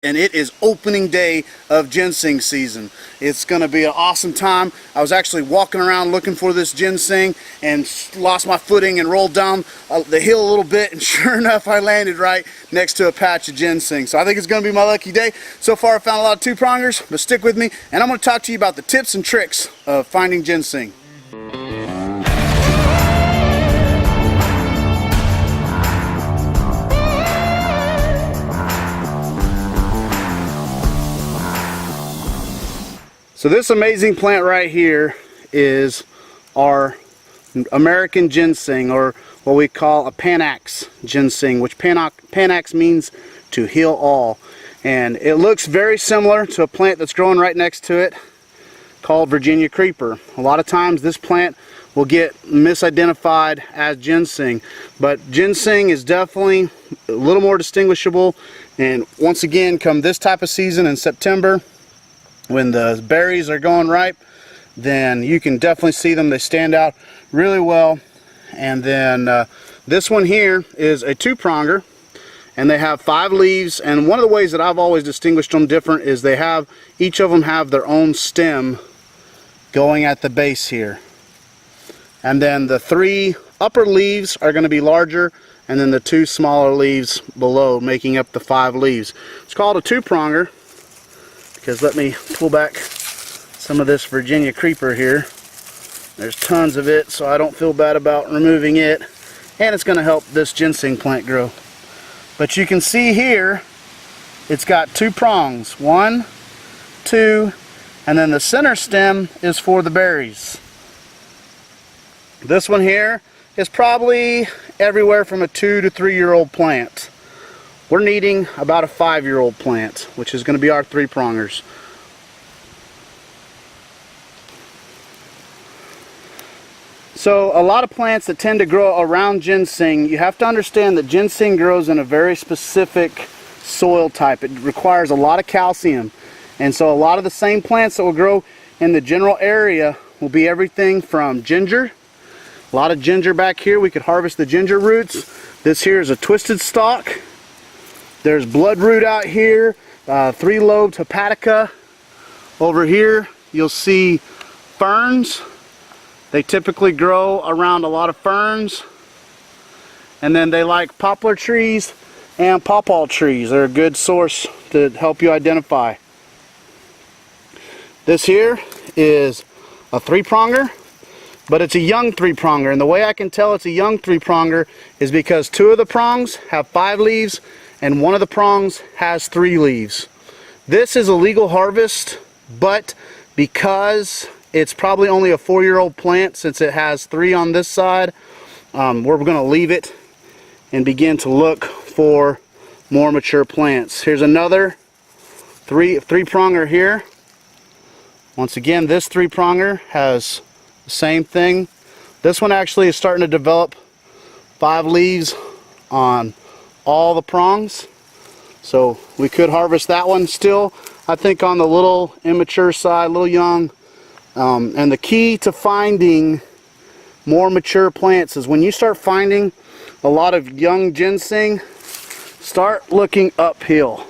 and it is opening day of ginseng season. It's going to be an awesome time. I was actually walking around looking for this ginseng and lost my footing and rolled down the hill a little bit, and sure enough I landed right next to a patch of ginseng. So I think it's going to be my lucky day. So far I found a lot of two-prongers, but stick with me and I'm going to talk to you about the tips and tricks of finding ginseng. So this amazing plant right here is our American ginseng, or what we call a Panax ginseng, which Panax means to heal all. And it looks very similar to a plant that's growing right next to it called Virginia creeper. A lot of times this plant will get misidentified as ginseng, but ginseng is definitely a little more distinguishable. And once again, come this type of season in September, when the berries are going ripe, then you can definitely see them. They stand out really well. And then this one here is a two-pronger, and they have 5 leaves. And one of the ways that I've always distinguished them different is they have, each of them have their own stem going at the base here. And then the 3 upper leaves are going to be larger, and then the 2 smaller leaves below making up the 5 leaves. It's called a two-pronger because, let me pull back some of this Virginia creeper here. There's tons of it, so I don't feel bad about removing it, and it's going to help this ginseng plant grow. But you can see here it's got 2 prongs, 1, 2, and then the center stem is for the berries. This one here is probably everywhere from a 2 to 3 year old plant. We're needing about a 5-year-old plant, which is going to be our 3-prongers. So a lot of plants that tend to grow around ginseng, you have to understand that ginseng grows in a very specific soil type. It requires a lot of calcium. And so a lot of the same plants that will grow in the general area will be everything from ginger. A lot of ginger back here. We could harvest the ginger roots. This here is a twisted stalk. There's bloodroot out here, 3-lobed hepatica. Over here you'll see ferns. They typically grow around a lot of ferns. And then they like poplar trees and pawpaw trees. They're a good source to help you identify. This here is a 3-pronger, but it's a young 3-pronger. And the way I can tell it's a young 3-pronger is because 2 of the prongs have 5 leaves and 1 of the prongs has 3 leaves. This is a legal harvest, but because it's probably only a 4-year-old plant, since it has 3 on this side, we're going to leave it and begin to look for more mature plants. Here's another 3-pronger here. Once again, this 3-pronger has the same thing. This one actually is starting to develop 5 leaves on all the prongs, so we could harvest that one. Still, I think on the little immature side, a little young. And the key to finding more mature plants is when you start finding a lot of young ginseng, start looking uphill,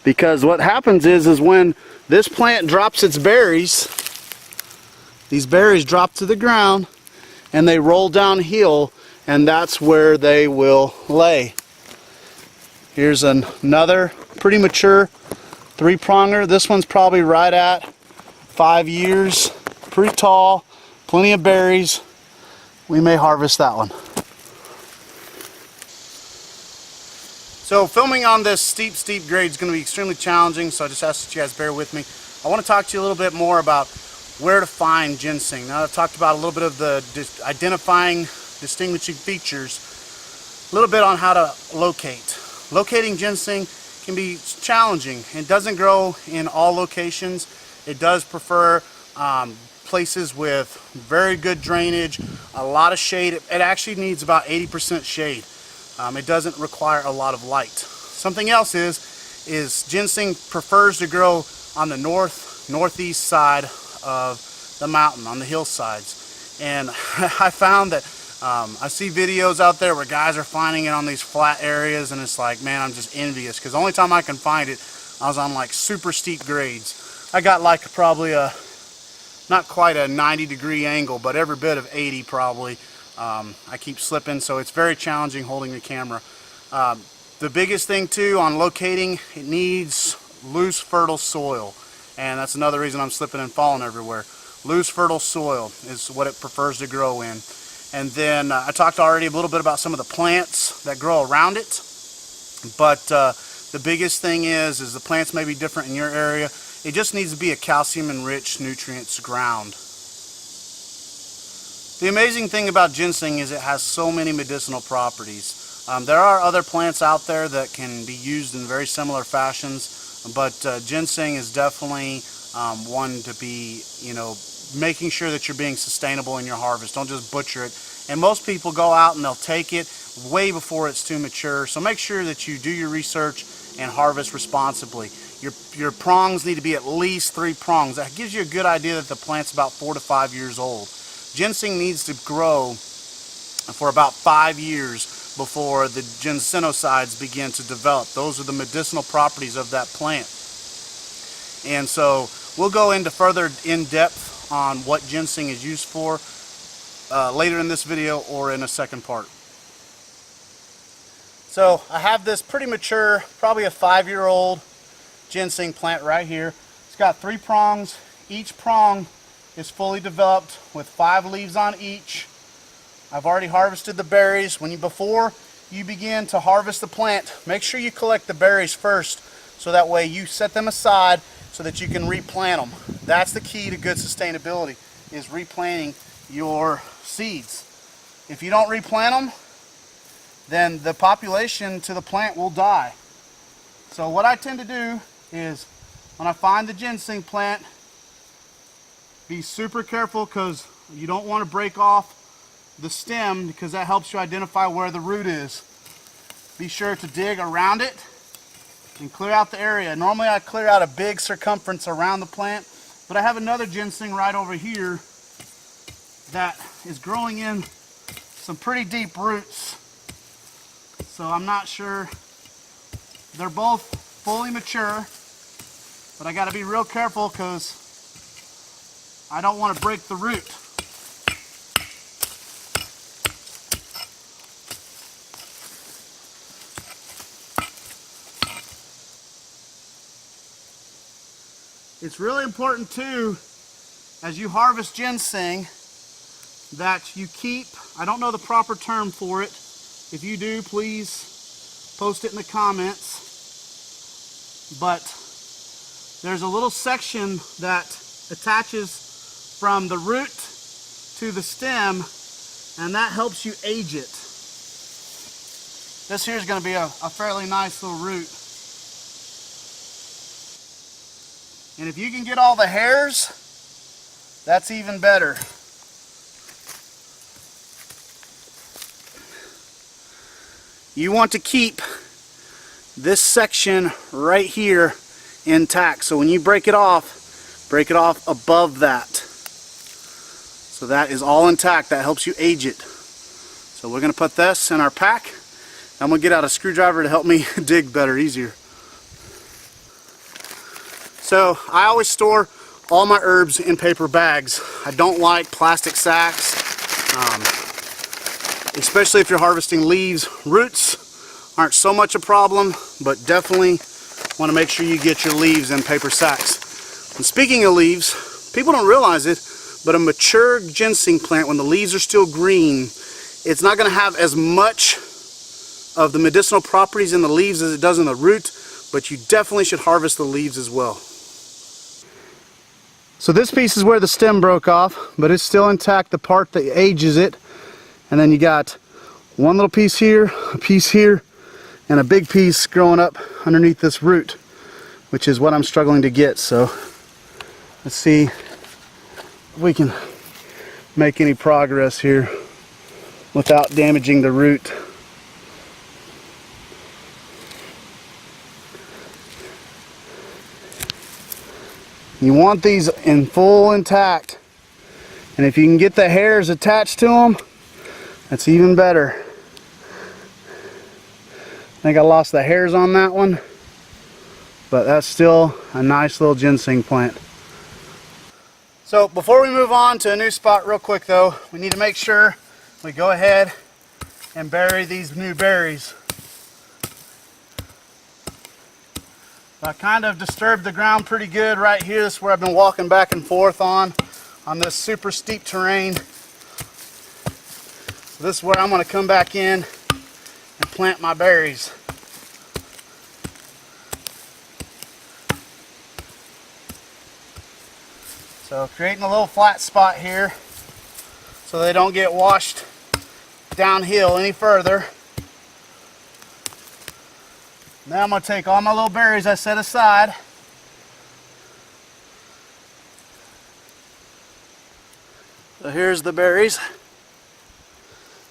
because what happens is when this plant drops its berries, these berries drop to the ground and they roll downhill, and that's where they will lay. Here's another pretty mature 3-pronger. This one's probably right at 5 years, pretty tall, plenty of berries. We may harvest that one. So filming on this steep grade is going to be extremely challenging, so I just ask that you guys bear with me. I want to talk to you a little bit more about where to find ginseng. Now I've talked about a little bit of the identifying distinguishing features, a little bit on how to locate. Locating ginseng can be challenging. It doesn't grow in all locations. It does prefer places with very good drainage, a lot of shade. It actually needs about 80% shade. It doesn't require a lot of light. Something else is ginseng prefers to grow on the northeast side of the mountain, on the hillsides. And I found that I see videos out there where guys are finding it on these flat areas, and it's like, man, I'm just envious, because the only time I can find it, I was on like super steep grades. I got like probably not quite a 90-degree angle, but every bit of 80 probably. I keep slipping, so it's very challenging holding the camera. The biggest thing too on locating, it needs loose fertile soil, and that's another reason I'm slipping and falling everywhere. Loose fertile soil is what it prefers to grow in. And then I talked already a little bit about some of the plants that grow around it, but the biggest thing is the plants may be different in your area. It just needs to be a calcium and rich nutrients ground. The amazing thing about ginseng is it has so many medicinal properties. There are other plants out there that can be used in very similar fashions, but ginseng is definitely one to be, making sure that you're being sustainable in your harvest. Don't just butcher it. And most people go out and they'll take it way before it's too mature. So make sure that you do your research and harvest responsibly. Your prongs need to be at least 3 prongs. That gives you a good idea that the plant's about 4 to 5 years old. Ginseng needs to grow for about 5 years before the ginsenosides begin to develop. Those are the medicinal properties of that plant. And so we'll go into further in-depth on what ginseng is used for later in this video or in a second part. So I have this pretty mature, probably a 5-year-old ginseng plant right here. It's got 3 prongs. Each prong is fully developed with 5 leaves on each. I've already harvested the berries. Before you begin to harvest the plant, make sure you collect the berries first, so that way you set them aside so that you can replant them. That's the key to good sustainability, is replanting your seeds. If you don't replant them, then the population to the plant will die. So what I tend to do is, when I find the ginseng plant, be super careful, because you don't want to break off the stem, because that helps you identify where the root is. Be sure to dig around it and clear out the area. Normally I clear out a big circumference around the plant, but I have another ginseng right over here that is growing in some pretty deep roots. So I'm not sure. They're both fully mature, but I got to be real careful because I don't want to break the root. It's really important too, as you harvest ginseng, that you keep, I don't know the proper term for it. If you do, please post it in the comments. But there's a little section that attaches from the root to the stem, and that helps you age it. This here is going to be a fairly nice little root. And if you can get all the hairs, that's even better. You want to keep this section right here intact. So when you break it off above that. So that is all intact. That helps you age it. So we're going to put this in our pack. I'm going to get out a screwdriver to help me dig better, easier. So I always store all my herbs in paper bags. I don't like plastic sacks, especially if you're harvesting leaves. Roots aren't so much a problem, but definitely want to make sure you get your leaves in paper sacks. And speaking of leaves, people don't realize it, but a mature ginseng plant, when the leaves are still green, it's not going to have as much of the medicinal properties in the leaves as it does in the root, but you definitely should harvest the leaves as well. So this piece is where the stem broke off, but it's still intact, the part that ages it. And then you got one little piece here, a piece here, and a big piece growing up underneath this root, which is what I'm struggling to get. So let's see if we can make any progress here without damaging the root. You want these in full intact, and if you can get the hairs attached to them, That's even better. I think I lost the hairs on that one, but that's still a nice little ginseng plant. So before we move on to a new spot real quick though, we need to make sure we go ahead and bury these new berries. I kind of disturbed the ground pretty good right here. This is where I've been walking back and forth on this super steep terrain. This is where I'm going to come back in and plant my berries. So creating a little flat spot here so they don't get washed downhill any further. Now I'm going to take all my little berries I set aside. So here's the berries.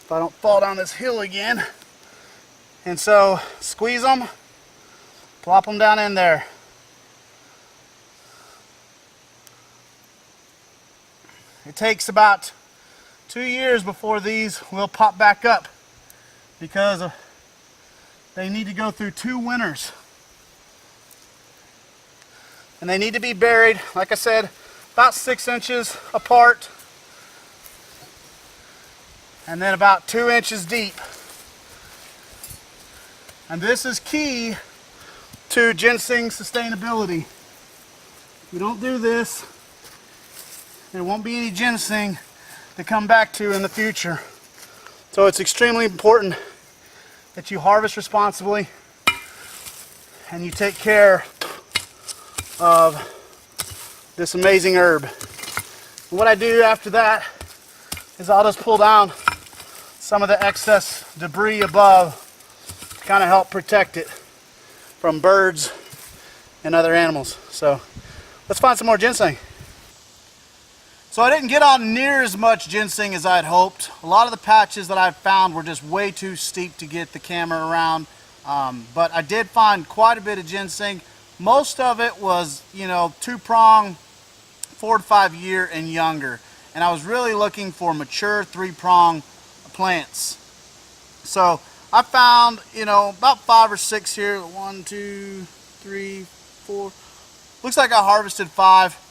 If I don't fall down this hill again. And so squeeze them, plop them down in there. It takes about 2 years before these will pop back up because they need to go through 2 winters. And they need to be buried, like I said, about 6 inches apart and then about 2 inches deep. And this is key to ginseng sustainability. If you don't do this, there won't be any ginseng to come back to in the future. So it's extremely important that you harvest responsibly and you take care of this amazing herb. And what I do after that is I'll just pull down some of the excess debris above to kind of help protect it from birds and other animals. So let's find some more ginseng. So I didn't get on near as much ginseng as I had hoped. A lot of the patches that I found were just way too steep to get the camera around. But I did find quite a bit of ginseng. Most of it was, you know, 2-prong, 4 to 5 year and younger. And I was really looking for mature 3-prong plants. So I found, you know, about 5 or 6 here. 1, 2, 3, 4. Looks like I harvested 5.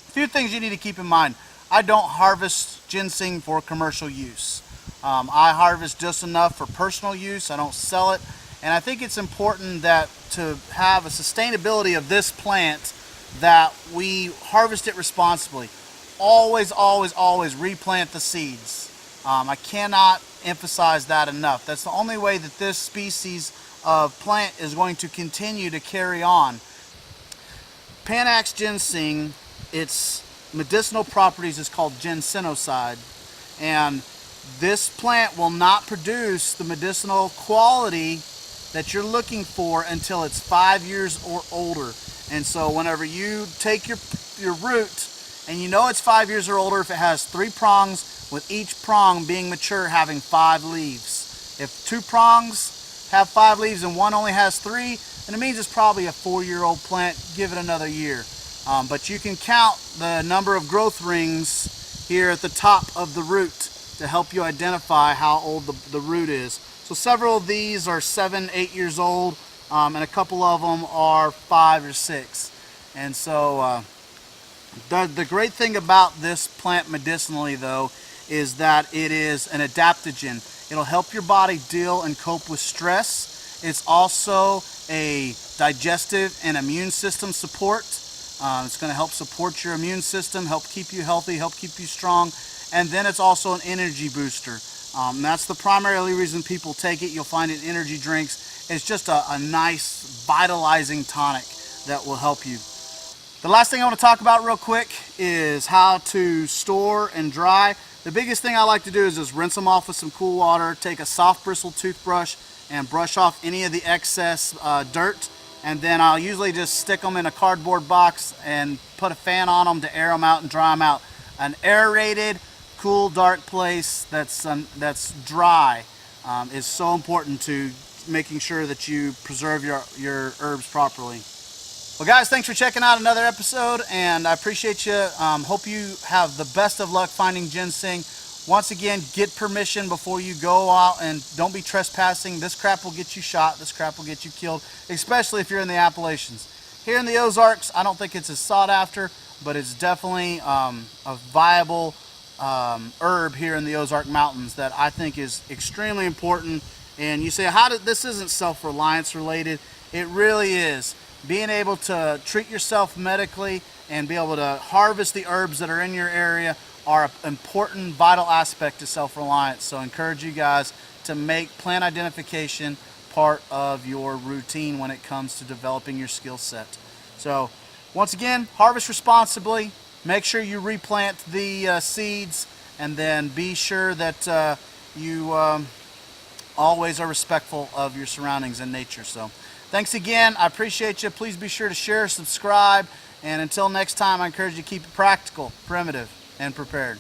A few things you need to keep in mind. I don't harvest ginseng for commercial use. I harvest just enough for personal use. I don't sell it. And I think it's important that to have a sustainability of this plant that we harvest it responsibly. Always, always, always replant the seeds. I cannot emphasize that enough. That's the only way that this species of plant is going to continue to carry on. Panax ginseng, its medicinal properties is called ginsenoside, and this plant will not produce the medicinal quality that you're looking for until it's 5 years or older. And so whenever you take your root and you know it's 5 years or older if it has 3 prongs, with each prong being mature having 5 leaves. If 2 prongs have 5 leaves and one only has 3, then it means it's probably a 4-year-old plant. Give it another year. But you can count the number of growth rings here at the top of the root to help you identify how old the root is. So several of these are 7, 8 years old, and a couple of them are 5 or 6. And so the great thing about this plant medicinally though is that it is an adaptogen. It'll help your body deal and cope with stress. It's also a digestive and immune system support. It's going to help support your immune system, help keep you healthy, help keep you strong, and then it's also an energy booster. That's the primary reason people take it. You'll find it in energy drinks. It's just a nice vitalizing tonic that will help you. The last thing I want to talk about real quick is how to store and dry. The biggest thing I like to do is just rinse them off with some cool water, take a soft bristled toothbrush and brush off any of the excess dirt. And then I'll usually just stick them in a cardboard box and put a fan on them to air them out and dry them out. An aerated, cool, dark place that's dry is so important to making sure that you preserve your herbs properly. Well guys, thanks for checking out another episode, and I appreciate you. Hope you have the best of luck finding ginseng. Once again, get permission before you go out, and don't be trespassing. This crap will get you shot. This crap will get you killed, especially if you're in the Appalachians. Here in the Ozarks, I don't think it's as sought after, but it's definitely a viable herb here in the Ozark Mountains that I think is extremely important. And you say, this isn't self-reliance related. It really is. Being able to treat yourself medically and be able to harvest the herbs that are in your area are an important, vital aspect to self-reliance. So I encourage you guys to make plant identification part of your routine when it comes to developing your skill set. So once again, harvest responsibly. Make sure you replant the seeds, and then be sure that you always are respectful of your surroundings and nature. So thanks again. I appreciate you. Please be sure to share, subscribe, and until next time, I encourage you to keep it practical, primitive, and prepared.